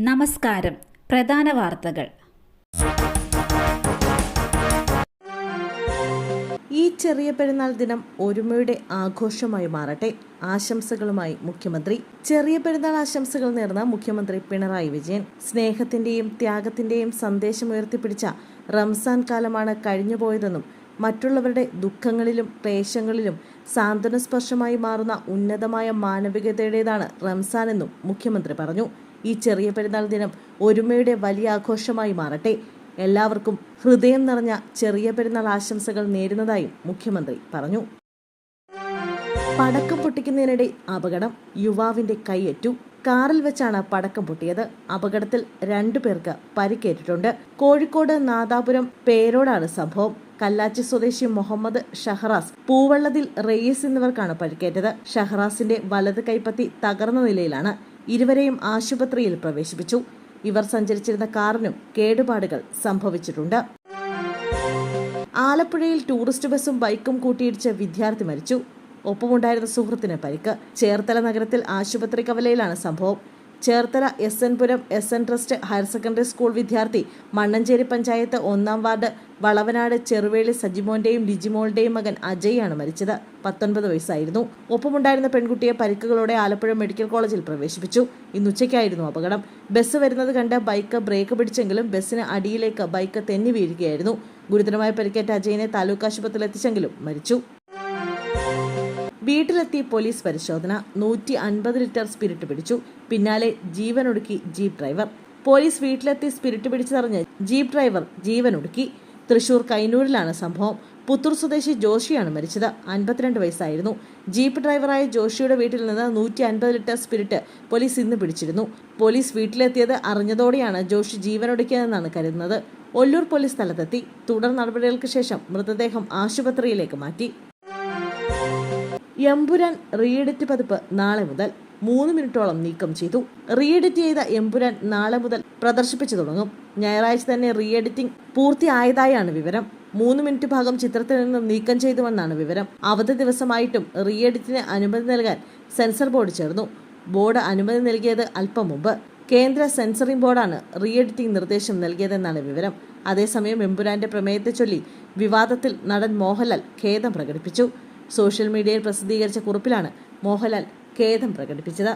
നമസ്കാരം. പ്രധാന വാർത്തകൾ. ഈ ചെറിയ പെരുന്നാൾ ദിനം ഒരുമയുടെ ആഘോഷമായി മാറട്ടെ. ആശംസകളുമായി മുഖ്യമന്ത്രി. ചെറിയ പെരുന്നാൾ ആശംസകൾ നേർന്ന മുഖ്യമന്ത്രി പിണറായി വിജയൻ. സ്നേഹത്തിന്റെയും ത്യാഗത്തിന്റെയും സന്ദേശം ഉയർത്തിപ്പിടിച്ച റംസാൻ കാലമാണ് കഴിഞ്ഞുപോയതെന്നും മറ്റുള്ളവരുടെ ദുഃഖങ്ങളിലും ക്ലേശങ്ങളിലും സാന്ത്വനസ്പർശമായി മാറുന്ന ഉന്നതമായ മാനവികതയുടേതാണ് റംസാനെന്നും മുഖ്യമന്ത്രി പറഞ്ഞു. ഈ ചെറിയ പെരുന്നാൾ ദിനം ഒരുമയുടെ വലിയ ആഘോഷമായി മാറട്ടെ. എല്ലാവർക്കും ഹൃദയം നിറഞ്ഞ ചെറിയ പെരുന്നാൾ ആശംസകൾ നേരുന്നതായും മുഖ്യമന്ത്രി പറഞ്ഞു. പടക്കം പൊട്ടിക്കുന്നതിനിടെ അപകടം. യുവാവിന്റെ കൈയേറ്റു. കാറിൽ വെച്ചാണ് പടക്കം പൊട്ടിയത്. അപകടത്തിൽ 2 പേർക്ക് പരിക്കേറ്റിട്ടുണ്ട്. കോഴിക്കോട് നാദാപുരം പേരോടാണ് സംഭവം. കല്ലാച്ചി സ്വദേശി മുഹമ്മദ് ഷഹറാസ്, പൂവള്ളതിൽ റയീസ് എന്നിവർക്കാണ് പരിക്കേറ്റത്. ഷഹറാസിന്റെ വലത് കൈപ്പത്തി തകർന്ന നിലയിലാണ്. ഇരുവരെയും ആശുപത്രിയിൽ പ്രവേശിപ്പിച്ചു. ഇവർ സഞ്ചരിച്ചിരുന്ന കാറിനും കേടുപാടുകൾ സംഭവിച്ചിട്ടുണ്ട്. ആലപ്പുഴയിൽ ടൂറിസ്റ്റ് ബസും ബൈക്കും കൂട്ടിയിടിച്ച് വിദ്യാർത്ഥി മരിച്ചു. ഒപ്പമുണ്ടായിരുന്ന സുഹൃത്തിന് പരിക്ക്. ചേർത്തല നഗരത്തിൽ ആശുപത്രി കവലയിലാണ് സംഭവം. ചേർത്തല SN പുരം SN trust higher secondary school വിദ്യാർത്ഥി മണ്ണഞ്ചേരി പഞ്ചായത്ത് 1-ാം വാർഡ് വളവനാട് ചെറുവേളി സജിമോന്റെയും ലിജിമോളുടെയും മകൻ അജയ് ആണ് മരിച്ചത്. 19 വയസ്സായിരുന്നു. ഒപ്പമുണ്ടായിരുന്ന പെൺകുട്ടിയെ പരിക്കുകളോടെ ആലപ്പുഴ മെഡിക്കൽ കോളേജിൽ പ്രവേശിപ്പിച്ചു. ഇന്നുച്ചയ്ക്കായിരുന്നു അപകടം. ബസ് വരുന്നത് കണ്ട് ബൈക്ക് ബ്രേക്ക് പിടിച്ചെങ്കിലും ബസ്സിന് അടിയിലേക്ക് ബൈക്ക് തെന്നി വീഴുകയായിരുന്നു. ഗുരുതരമായി പരിക്കേറ്റ അജയനെ താലൂക്ക് ആശുപത്രിയിൽ എത്തിച്ചെങ്കിലും മരിച്ചു. വീട്ടിലെത്തി പോലീസ് പരിശോധന. 150 ലിറ്റർ സ്പിരിറ്റ് പിടിച്ചു. പിന്നാലെ ജീവനൊടുക്കി ജീപ്പ് ഡ്രൈവർ. പോലീസ് വീട്ടിലെത്തി സ്പിരിറ്റ് പിടിച്ചതറിഞ്ഞ് ജീപ്പ് ഡ്രൈവർ ജീവനൊടുക്കി. തൃശൂർ കൈനൂരിലാണ് സംഭവം. പുത്തൂർ സ്വദേശി ജോഷിയാണ് മരിച്ചത്. 52 വയസ്സായിരുന്നു. ജീപ്പ് ഡ്രൈവറായ ജോഷിയുടെ വീട്ടിൽ നിന്ന് 150 ലിറ്റർ സ്പിരിറ്റ് പോലീസ് ഇന്ന് പിടിച്ചിരുന്നു. പോലീസ് വീട്ടിലെത്തിയത് അറിഞ്ഞതോടെയാണ് ജോഷി ജീവനൊടുക്കിയതെന്നാണ് കരുതുന്നത്. ഒല്ലൂർ പോലീസ് സ്ഥലത്തെത്തി. തുടർ നടപടികൾക്ക് ശേഷം മൃതദേഹം ആശുപത്രിയിലേക്ക് മാറ്റി. എമ്പുരാൻ റീഎഡിറ്റ് പതിപ്പ് നാളെ മുതൽ 3 മിനിറ്റോളം നീക്കം ചെയ്തു. റീഎഡിറ്റ് ചെയ്ത എമ്പുരാൻ നാളെ മുതൽ പ്രദർശിപ്പിച്ചു തുടങ്ങും. ഞായറാഴ്ച തന്നെ റീഎഡിറ്റിംഗ് പൂർത്തിയായതായാണ് വിവരം. 3 മിനിറ്റ് ഭാഗം ചിത്രത്തിൽ നിന്നും നീക്കം ചെയ്തുവെന്നാണ് വിവരം. അവധി ദിവസമായിട്ടും റീഎഡിറ്റിന് അനുമതി നൽകാൻ സെൻസർ ബോർഡ് ചേർന്നു. ബോർഡ് അനുമതി നൽകിയത് അല്പം മുമ്പ്. കേന്ദ്ര സെൻസറിംഗ് ബോർഡാണ് റീഎഡിറ്റിംഗ് നിർദ്ദേശം നൽകിയതെന്നാണ് വിവരം. അതേസമയം എമ്പുരാന്റെ പ്രമേയത്തെ ചൊല്ലി വിവാദത്തിൽ നടൻ മോഹൻലാൽ ഖേദം പ്രകടിപ്പിച്ചു. സോഷ്യൽ മീഡിയയിൽ പ്രസിദ്ധീകരിച്ച കുറിപ്പിലാണ് മോഹൻലാൽ ഖേദം പ്രകടിപ്പിച്ചത്.